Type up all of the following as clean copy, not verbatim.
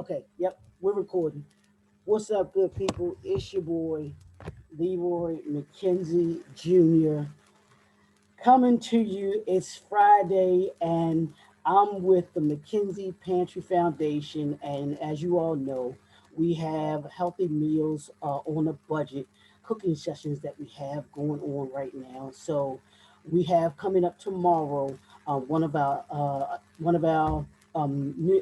Okay, yep, we're recording. What's up, good people? It's your boy, Leroy McKenzie Jr. coming to you. It's Friday, and I'm with the Mckenzie Pantry Foundation. And as you all know, we have healthy meals on a budget cooking sessions that we have going on right now. So we have coming up tomorrow one of our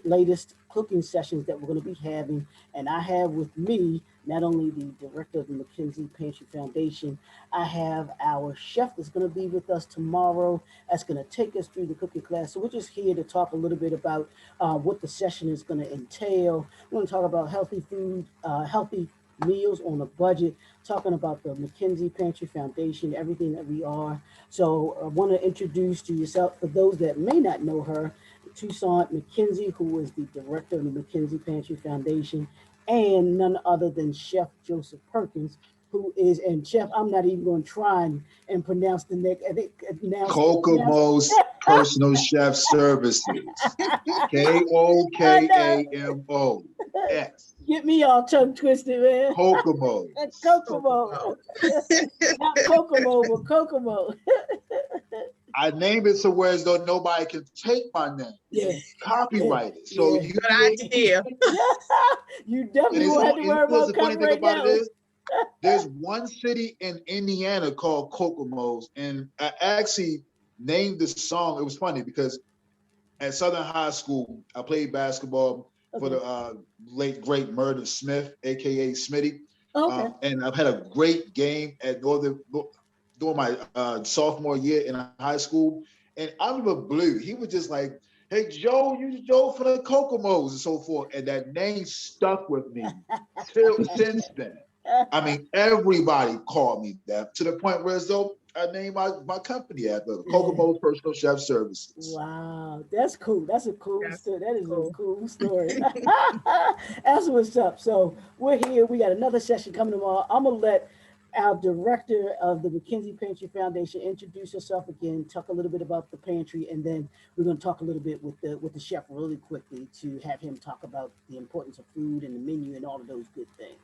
latest cooking sessions that we're going to be having, and I have with me not only the director of the Mckenzie Pantry Foundation, I have our chef that's going to be with us tomorrow. That's going to take us through the cooking class. So we're just here to talk a little bit about what the session is going to entail. We're going to talk about healthy food, healthy meals on a budget, talking about the Mckenzie Pantry Foundation, everything that we are. So I want to introduce to yourself, for those that may not know her, Toussaint McKenzie, who is the director of the Mckenzie Pantry Foundation, and none other than Chef Joseph Perkins, who is, and Chef, I'm not even going to try and pronounce the next, I think, pronounce. Kokomo's Personal Chef Services. I know. Kokamo. Yes. Get me all tongue twisted, man. Kokomo. Kokomo. Not Kokomo, but Kokomo. I named it so whereas though nobody can take my name. Yeah. Copyrighted. So Yeah. you Good idea. You definitely won't have to worry about copyright now. There's one city in Indiana called Kokomo's, and I actually named the song. It was funny because at Southern High School, I played basketball for the late great Murder Smith, aka Smitty. Okay. And I've had a great game at Northern during my sophomore year in high school. And out of the blue, he was just like, "Hey Joe, you Joe for the Kokomos," and so forth. And that name stuck with me till since then. I mean, everybody called me that to the point where as though I named my company after Kokomo's Personal Chef Services. Wow, that's cool. That's a cool story. That is cool. a cool story. That's what's up. So we're here. We got another session coming tomorrow. I'm gonna let our director of the Mckenzie Pantry Foundation introduce herself again, talk a little bit about the pantry, and then we're gonna talk a little bit with the chef really quickly to have him talk about the importance of food and the menu and all of those good things.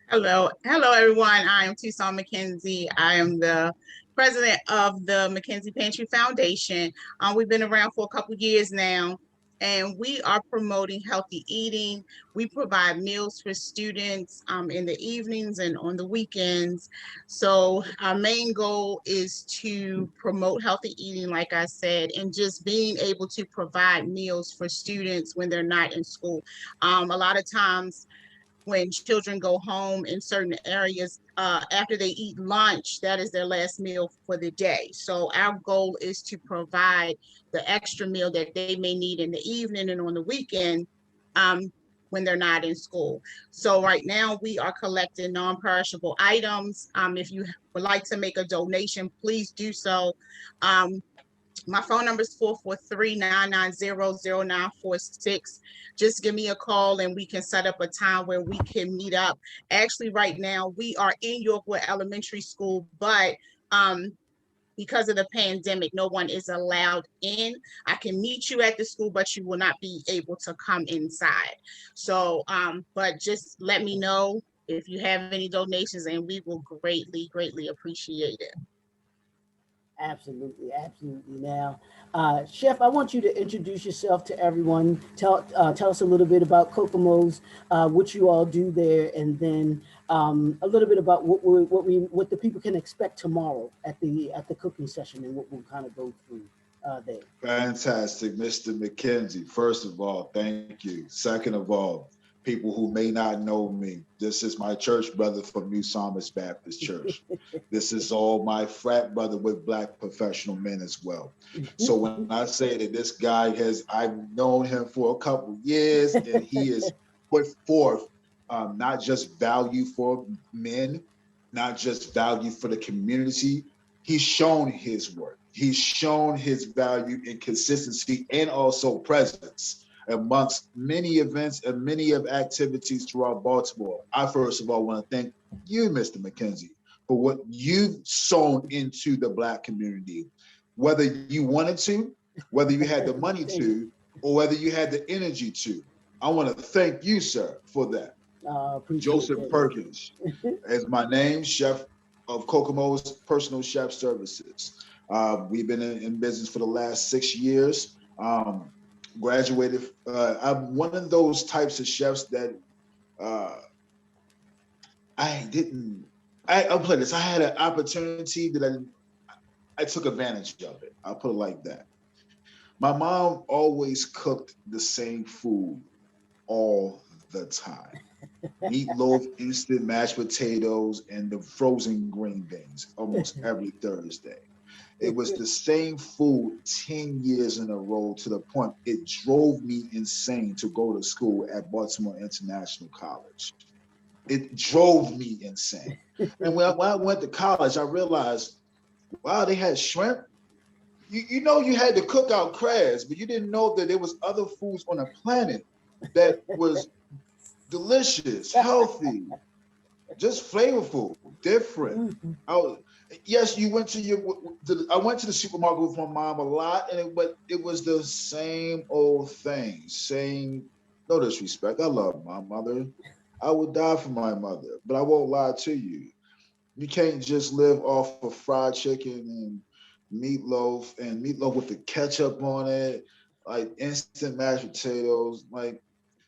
Hello, everyone. I am Toussaint McKenzie. I am the president of the Mckenzie Pantry Foundation. We've been around for a couple years now, and we are promoting healthy eating. We provide meals for students in the evenings and on the weekends. So our main goal is to promote healthy eating, like I said, and just being able to provide meals for students when they're not in school. A lot of times, when children go home in certain areas, after they eat lunch, that is their last meal for the day. So our goal is to provide the extra meal that they may need in the evening and on the weekend when they're not in school. So right now we are collecting non-perishable items. If you would like to make a donation, please do so. My phone number is 443-990-0946. Just give me a call and we can set up a time where we can meet up. Actually, right now, we are in Yorkwood Elementary School, but because of the pandemic, no one is allowed in. I can meet you at the school, but you will not be able to come inside. So, but just let me know if you have any donations and we will greatly, greatly appreciate it. Absolutely, absolutely. Now, Chef, I want you to introduce yourself to everyone. Tell us a little bit about Kokomo's, what you all do there, and then a little bit about what the people can expect tomorrow at the cooking session, and what we'll kind of go through there. Fantastic, Mr. McKenzie. First of all, thank you. Second of all, people who may not know me, this is my church brother from New Psalmist Baptist Church. This is all my frat brother with Black professional men as well. So when I say that this guy I've known him for a couple years, and he has put forth not just value for men, not just value for the community. He's shown his work. He's shown his value in consistency and also presence amongst many events and many of activities throughout Baltimore. I first of all want to thank you, Mr. McKenzie, for what you've sown into the Black community, whether you wanted to, whether you had the money to, or whether you had the energy to. I want to thank you, sir, for that. Appreciate Joseph Perkins is my name, chef of Kokomo's Personal Chef Services. We've been in business for the last 6 years. Graduated. I'm one of those types of chefs that uh, I didn't. I'll play this. I had an opportunity that I took advantage of it. I'll put it like that. My mom always cooked the same food all the time: meatloaf, instant mashed potatoes, and the frozen green beans almost every Thursday. It was the same food 10 years in a row, to the point it drove me insane to go to school at Baltimore International College. It drove me insane. And when I went to college, I realized, wow, they had shrimp. You know you had the cookout crabs, but you didn't know that there was other foods on the planet that was delicious, healthy, just flavorful, different. Mhm. I was, yes, you went to I went to the supermarket with my mom a lot, but it was the same old thing. Same, no disrespect. I love my mother. I would die for my mother, but I won't lie to you. You can't just live off of fried chicken and meatloaf with the ketchup on it, like instant mashed potatoes. Like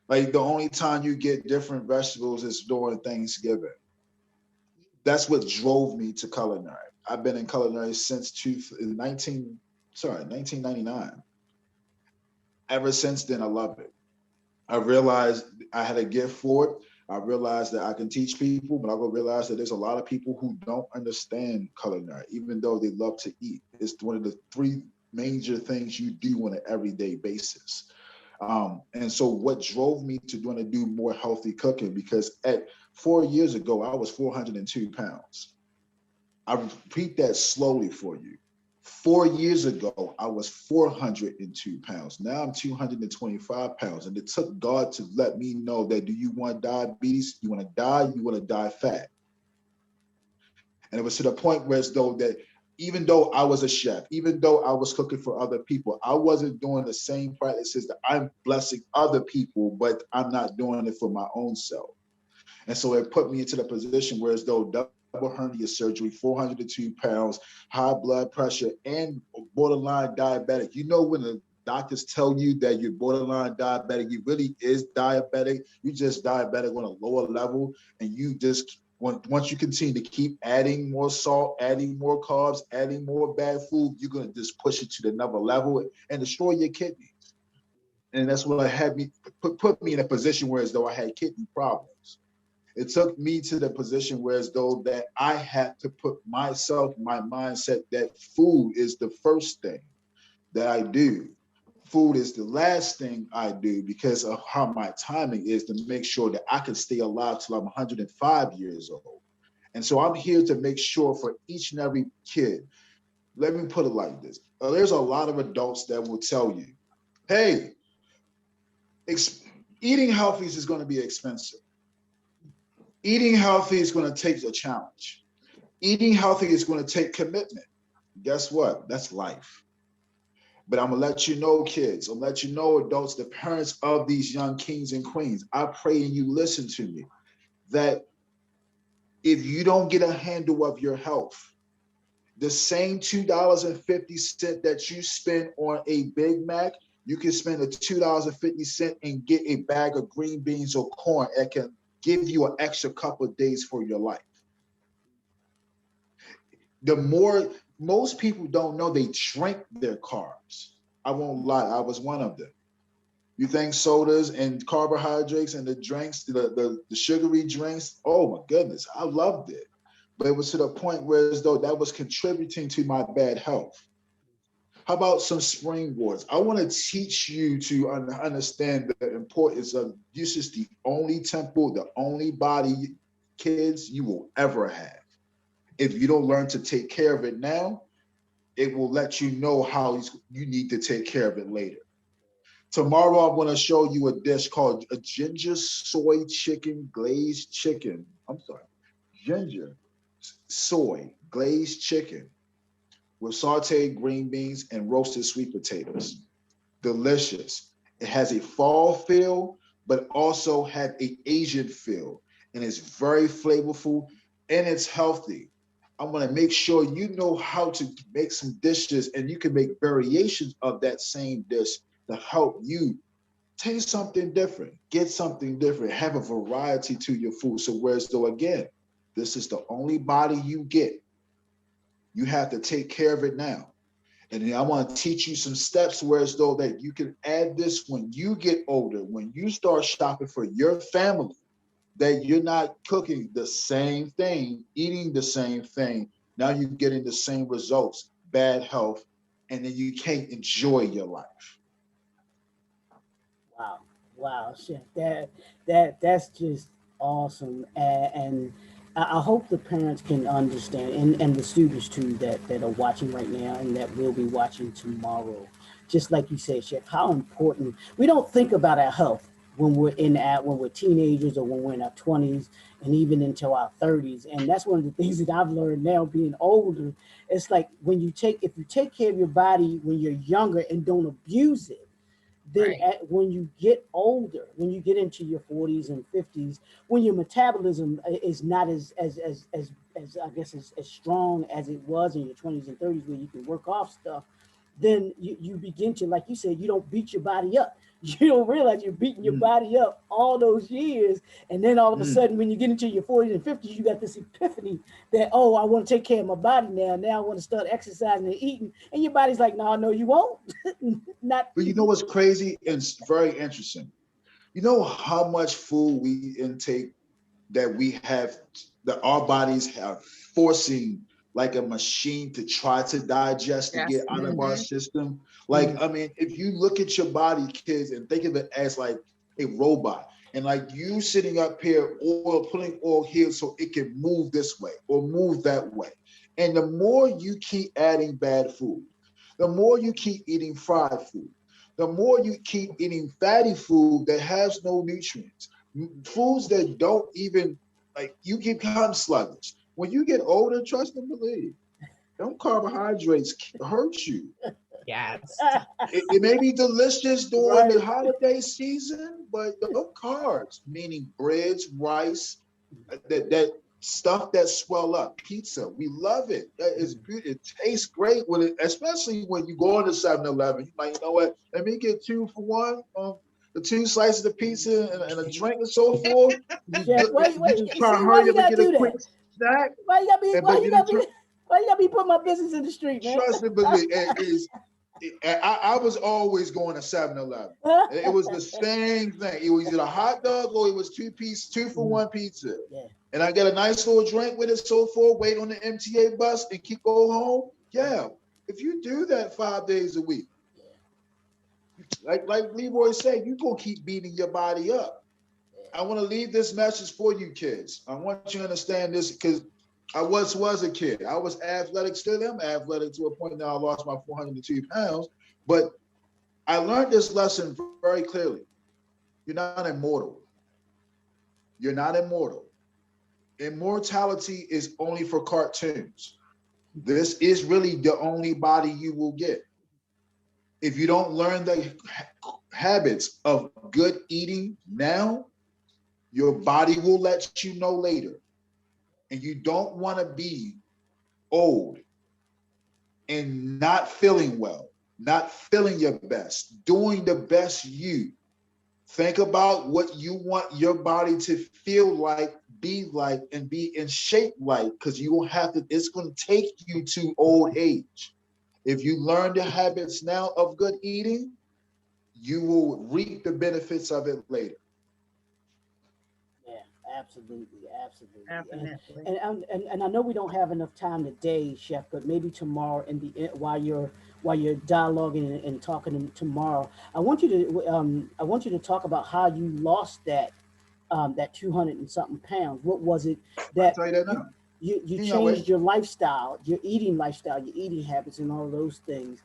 the only time you get different vegetables is during Thanksgiving. That's what drove me to culinary. I've been in culinary since 1999. Ever since then, I love it. I realized I had a gift for it. I realized that I can teach people, but I will realize that there's a lot of people who don't understand culinary, even though they love to eat. It's one of the three major things you do on an everyday basis. And so what drove me to want to do more healthy cooking, because at 4 years ago, I was 402 pounds. I repeat that slowly for you. 4 years ago, I was 402 pounds. Now I'm 225 pounds. And it took God to let me know that, do you want diabetes? You want to die? You want to die fat? And it was to the point where, as though that, even though I was a chef, even though I was cooking for other people, I wasn't doing the same practices that I'm blessing other people, but I'm not doing it for my own self. And so it put me into the position where, as though double hernia surgery, 402 pounds, high blood pressure, and borderline diabetic. You know, when the doctors tell you that you're borderline diabetic, you really is diabetic. You just diabetic on a lower level, and you just once you continue to keep adding more salt, adding more carbs, adding more bad food, you're gonna just push it to another level and destroy your kidney. And that's what had me put me in a position where, as though I had kidney problems. It took me to the position where, as though that I had to put myself, my mindset, that food is the first thing that I do. Food is the last thing I do, because of how my timing is, to make sure that I can stay alive till I'm 105 years old. And so I'm here to make sure for each and every kid. Let me put it like this. There's a lot of adults that will tell you, hey, ex- eating healthy is going to be expensive. Eating healthy is going to take a challenge. Eating healthy is going to take commitment. Guess what? That's life. But I'm gonna let you know, kids, I'm gonna let you know, adults, the parents of these young kings and queens. I pray and you listen to me, that if you don't get a handle of your health, the same $2.50 that you spend on a Big Mac, you can spend a $2.50 and get a bag of green beans or corn that can give you an extra couple of days for your life. The more, most people don't know, they drink their carbs. I won't lie, I was one of them. You think sodas and carbohydrates and the drinks, the sugary drinks, oh my goodness, I loved it. But it was to the point where, as though that was contributing to my bad health. How about some springboards? I want to teach you to understand the importance of, this is the only temple, the only body, kids, you will ever have. If you don't learn to take care of it now, it will let you know how you need to take care of it later. Tomorrow, I'm going to show you a dish called a ginger soy chicken glazed chicken. I'm sorry, ginger soy glazed chicken with sauteed green beans and roasted sweet potatoes. Delicious. It has a fall feel, but also have a Asian feel. And it's very flavorful and it's healthy. I'm gonna make sure you know how to make some dishes and you can make variations of that same dish to help you taste something different, get something different, have a variety to your food. So whereas though again, this is the only body you get, you have to take care of it now. And then I want to teach you some steps whereas though that you can add this when you get older, when you start shopping for your family, that you're not cooking the same thing, eating the same thing. Now you're getting the same results, bad health, and then you can't enjoy your life. Wow, wow, chef, that's just awesome, and I hope the parents can understand, and the students too that are watching right now and that will be watching tomorrow. Just like you said, chef, how important we don't think about our health when we're teenagers or when we're in our 20s and even into our 30s, and that's one of the things that I've learned now being older. It's like if you take care of your body when you're younger and don't abuse it, then Right. when you get older, when you get into your 40s and 50s, when your metabolism is not as I guess as strong as it was in your 20s and 30s, where you can work off stuff, then you begin to, like you said, you don't beat your body up. You don't realize you're beating your Mm, body up all those years. And then all of a mm. sudden, when you get into your 40s and 50s, you got this epiphany that, oh, I want to take care of my body now. Now I want to start exercising and eating. And your body's like, no, no, you won't. Not. But you know what's crazy and it's very interesting? You know how much food we intake that we have, that our bodies have forcing like a machine to try to digest to Yes. get out of our Mm-hmm. system. Like, Mm, I mean, if you look at your body, kids, and think of it as like a robot, and like you sitting up here, oil, putting oil here so it can move this way or move that way. And the more you keep adding bad food, the more you keep eating fried food, the more you keep eating fatty food that has no nutrients, foods that don't even, like, you become sluggish. When you get older, trust and believe, them carbohydrates hurt you. Yes. It may be delicious during the right. holiday season, but those carbs, meaning breads, rice, that stuff that swell up, pizza, we love it. That is Mm. good. It tastes great with it, especially when you go into 7-Eleven. You like, you know what? Let me get 2 for 1. The 2 slices of pizza and a drink and so forth. Chef, You just try to see, why hurry you up and gotta get a do quick that? snack, and Why but you then it gotta be, why you gotta be putting my business in the street, man? trust and believe. I was always going to 7-Eleven. It was the same thing. It was either a hot dog or it was 2-piece, two for Mm, one pizza. yeah, And I get a nice little drink with it, so forth, wait on the MTA bus and keep go home. Yeah. If you do that 5 days a week, yeah, like Leroy said, you're gonna keep beating your body up. yeah. I want to leave this message for you kids. I want you to understand this because I was a kid. I was athletic, still am athletic to a point now I lost my 402 pounds. But I learned this lesson very clearly. You're not immortal. You're not immortal. Immortality is only for cartoons. This is really the only body you will get. If you don't learn the habits of good eating now, your body will let you know later. And you don't want to be old and not feeling well, not feeling your best, doing the best you. Think about what you want your body to feel like, be like, and be in shape like, because you will have to, it's going to take you to old age. If you learn the habits now of good eating, you will reap the benefits of it later. Yeah, absolutely, absolutely. Definitely. And I know we don't have enough time today, Chef, but maybe tomorrow in the while you're dialoguing and talking tomorrow, I want you to talk about how you lost that 200 and something pounds. What was it I can that tell you that you now. you You know, wait, changed your lifestyle, your eating habits, and all those things?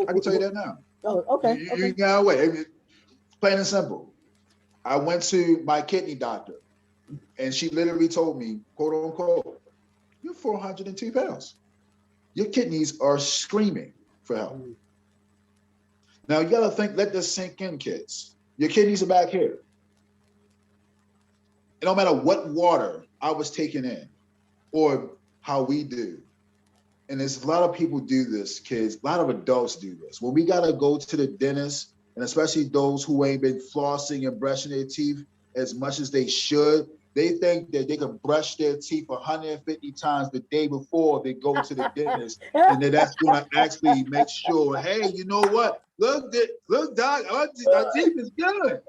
I can tell you What that now. oh, You, okay, you, okay. you know, wait, plain and simple. I went to my kidney doctor and she literally told me, quote unquote, you're 402 pounds. Your kidneys are screaming for help. Mm, Now you got to think, let this sink in, kids. Your kidneys are back here. no matter what water I was taking in or how we do, and there's a lot of people do this, kids, a lot of adults do this. When we gotta go to the dentist, and especially those who ain't been flossing and brushing their teeth as much as they should, they think that they can brush their teeth 150 times the day before they go to the dentist, and that that's gonna actually make sure, hey, you know what? Look, doc, our teeth is good.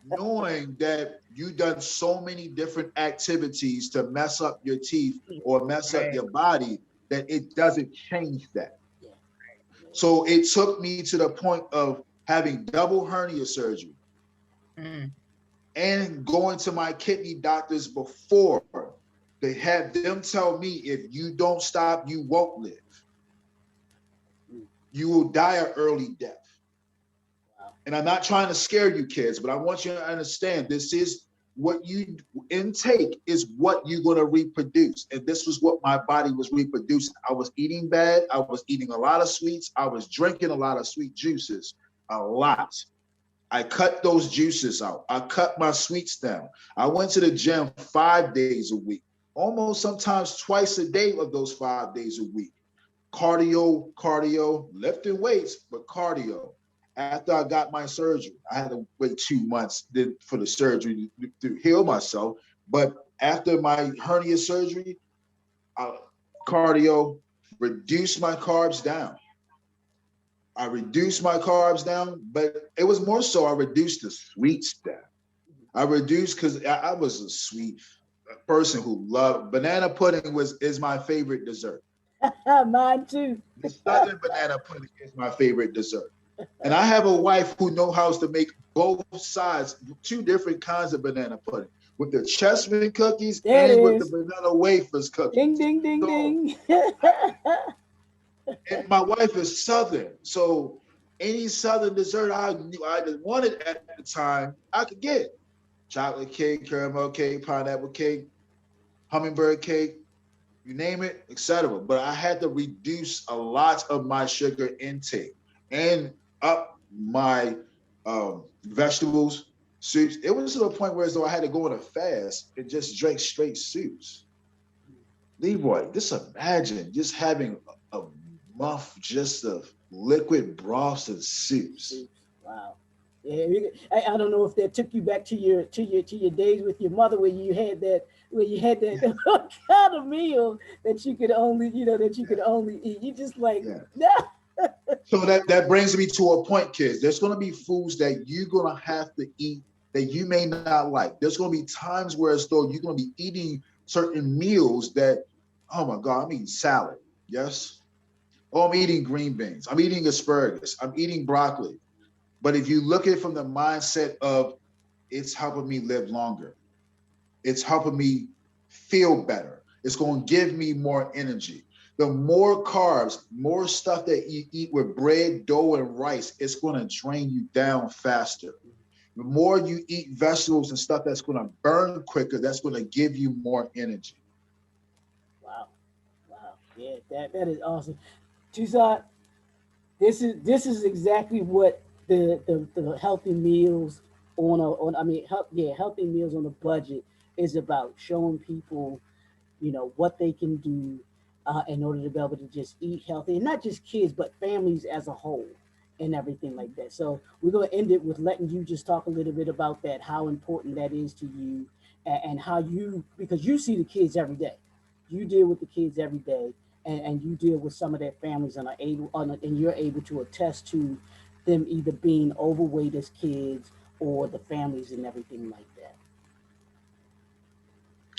Knowing that you've done so many different activities to mess up your teeth or mess up Right. your body, that it doesn't change that. So it took me to the point of having double hernia surgery Mm. and going to my kidney doctors before. They had them tell me, if you don't stop, you won't live. You will die an early death. And I'm not trying to scare you kids, but I want you to understand, this is what you intake is what you're going to reproduce. And this was what my body was reproducing. I was eating bad. I was eating a lot of sweets. I was drinking a lot of sweet juices, a lot. I cut those juices out. I cut my sweets down. I went to the gym 5 days a week, almost sometimes twice a day of those 5 days a week. Cardio, lifting weights, but cardio. After I got my surgery, I had to wait 2 months for the surgery to heal myself. But after my hernia surgery, cardio, reduced my carbs down. I reduced my carbs down, but it was more so I reduced the sweets down. I reduced because I was a sweet person who loved banana pudding is my favorite dessert. Mine too. The southern banana pudding is my favorite dessert. And I have a wife who knows how to make both sides, two different kinds of banana pudding, with the chestnut cookies There it and with the is. banana wafers cookies. Ding, ding, ding, So, ding. and my wife is Southern. So any Southern dessert I wanted at the time, I could get. Chocolate cake, caramel cake, pineapple cake, hummingbird cake, you name it, etc. But I had to reduce a lot of my sugar intake and up my vegetables, soups. It was to the point where as though I had to go on a fast and just drink straight soups. Leroy, just imagine just having a month just of liquid broths and soups. Wow. Yeah, I don't know if that took you back to your days with your mother where you had that Yeah, kind of meal that you could only that you could only eat. You just like yeah. nah. So that brings me to a point, kids. There's going to be foods that you're going to have to eat that you may not like. There's going to be times where as though you're going to be eating certain meals that, oh my God, I'm eating salad. Yes. Oh, I'm eating green beans. I'm eating asparagus. I'm eating broccoli. But if you look at it from the mindset of it's helping me live longer, it's helping me feel better, it's going to give me more energy. The more carbs, more stuff that you eat with bread, dough, and rice, it's going to drain you down faster. The more you eat vegetables and stuff that's going to burn quicker, that's going to give you more energy. Wow. Wow. Yeah, that is awesome. Tucson, this is exactly what the healthy meals on I mean healthy meals on a budget is about, showing people what they can do in order to be able to just eat healthy, and not just kids but families as a whole and everything like that. So we're going to end it with letting you just talk a little bit about that, how important that is to you, and how you, because you see the kids every day, you deal with the kids every day, and you deal with some of their families and and you're able to attest to them either being overweight as kids or the families and everything like that.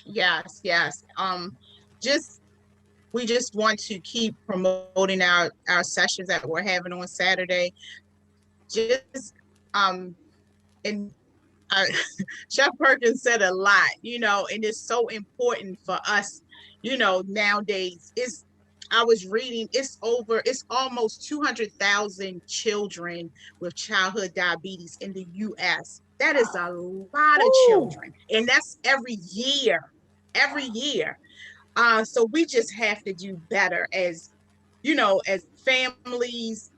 Yes, yes. Just we just want to keep promoting our sessions that we're having on Saturday. Just and Chef Perkins said a lot, and it's so important for us, nowadays. I was reading, it's almost 200,000 children with childhood diabetes in the US. That is Wow. a lot of Woo. children, and that's every year. So we just have to do better as families,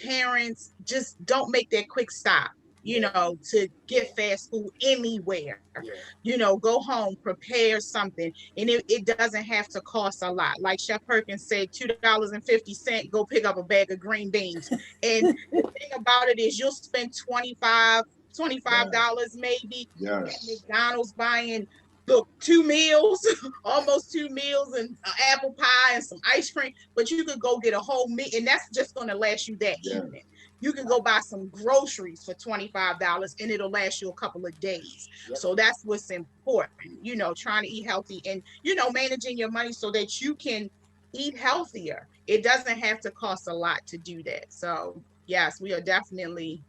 parents. Just don't make that quick stop. to get fast food anywhere. Go home, prepare something, and it doesn't have to cost a lot. Like Chef Perkins said, $2.50, go pick up a bag of green beans. And the thing about it is you'll spend $25 maybe at Yes. McDonald's buying, look, 2 meals, almost 2 meals, and apple pie and some ice cream. But you could go get a whole meal, and that's just going to last you that Yes. evening. You can go buy some groceries for $25 and it'll last you a couple of days. So that's what's important, trying to eat healthy and, managing your money so that you can eat healthier. It doesn't have to cost a lot to do that. So yes, we are definitely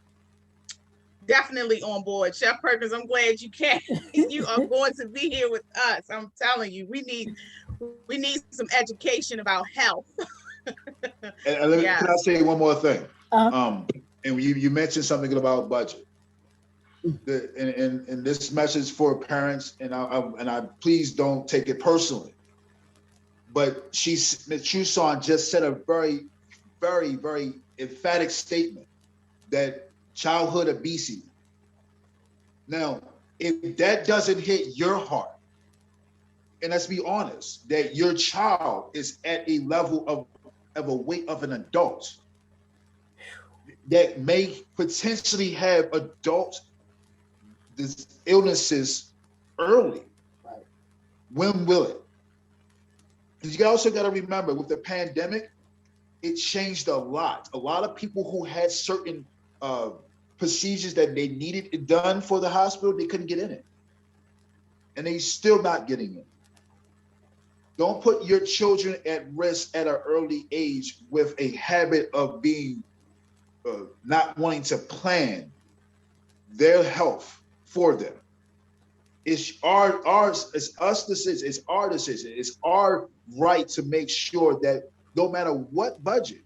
on board. Chef Perkins, I'm glad you came. You are going to be here with us. I'm telling you, we need some education about health. Can I say one more thing? Uh-huh. And you mentioned something about budget. And this message for parents, and I please don't take it personally. But Ms. Chuson just said a very, very, very emphatic statement that childhood obesity. Now, if that doesn't hit your heart, and let's be honest, that your child is at a level of a weight of an adult that may potentially have adult illnesses early, when will it? Because you also got to remember, with the pandemic, it changed a lot. A lot of people who had certain procedures that they needed done for the hospital, they couldn't get in it. And they still not getting in. Don't put your children at risk at an early age with a habit of being not wanting to plan their health for them. It's it's us decision. It's our decision. It's our right to make sure that no matter what budget,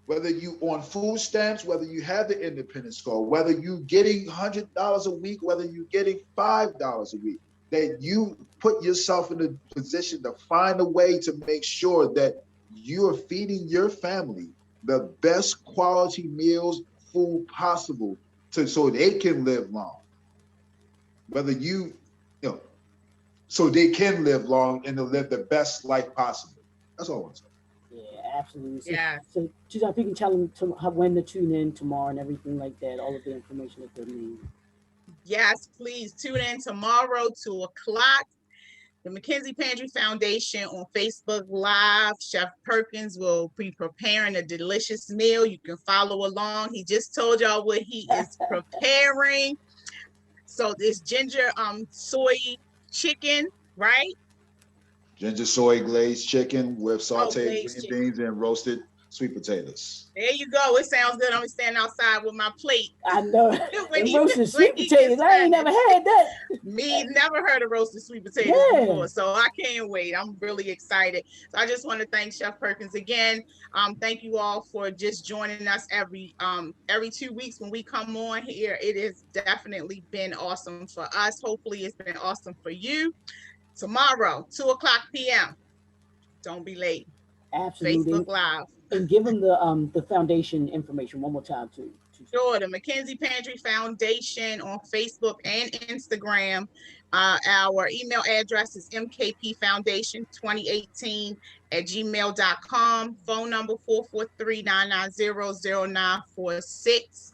whether you on food stamps, whether you have the independent school, whether you getting $100 a week, whether you getting $5 a week, that you put yourself in a position to find a way to make sure that you are feeding your family the best quality meals, food possible, so they can live long. Whether so they can live long and to live the best life possible. That's all I want to say. Yeah, absolutely. Yeah. So if you can tell them when to tune in tomorrow and everything like that, all of the information that they need. Yes, please tune in tomorrow, 2:00. The Mckenzie Pantry Foundation on Facebook Live. Chef Perkins will be preparing a delicious meal. You can follow along. He just told y'all what he is preparing. So this ginger soy chicken, right? Ginger soy glazed chicken with sauteed Glazed green chicken. beans and roasted sweet potatoes. There you go. It sounds good. I'm standing outside with my plate. I know. when And roasted sweet potatoes. I ain't never had that. Me never heard of roasted sweet potatoes before, so I can't wait. I'm really excited. So I just want to thank Chef Perkins again. Thank you all for just joining us every 2 weeks when we come on here. It has definitely been awesome for us. Hopefully, it's been awesome for you. Tomorrow, 2:00 p.m. Don't be late. Absolutely. Facebook Live. And give them the foundation information one more time too. Sure, the Mckenzie Pantry Foundation on Facebook and Instagram. Our email address is mkpfoundation2018@gmail.com. Phone number 443-990-0946.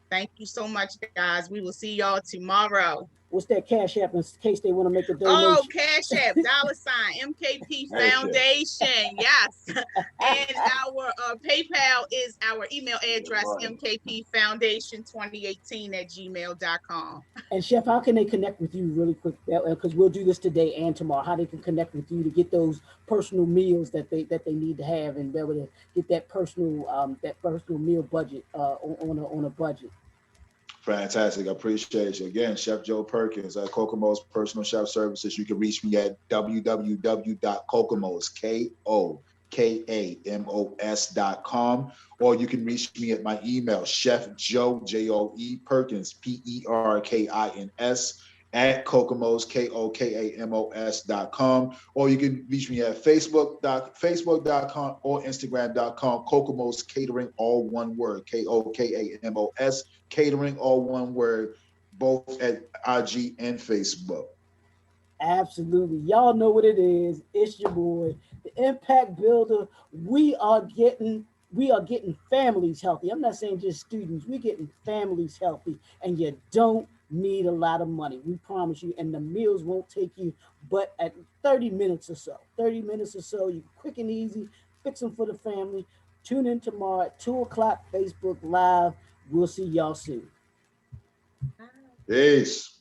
Thank you so much, guys. We will see y'all tomorrow. What's that Cash App in case they want to make a donation? Oh, Cash App, $MKP Foundation. Yes. And our PayPal is our email address, mkpfoundation2018@gmail.com. And Chef, how can they connect with you really quick? Because we'll do this today and tomorrow. How they can connect with you to get those personal meals that they need to have and be able to get that personal meal budget on a budget. Fantastic. I appreciate you. Again, Chef Joe Perkins, Kokomo's Personal Chef Services. You can reach me at www.kokamos.com, or you can reach me at my email, Chef Joe, Joe Perkins, Perkins, at Kokomo's, KOKAMOS.com, or you can reach me at Facebook.com or Instagram.com, Kokomo's Catering, all one word, KOKAMOS, Catering, all one word, both at IG and Facebook. Absolutely. Y'all know what it is. It's your boy, the Impact Builder. We are getting families healthy. I'm not saying just students. We're getting families healthy, and you don't need a lot of money. We promise you. And the meals won't take you but at 30 minutes or so. 30 minutes or so. You quick and easy. Fix them for the family. Tune in tomorrow at 2 o'clock Facebook Live. We'll see y'all soon. Peace.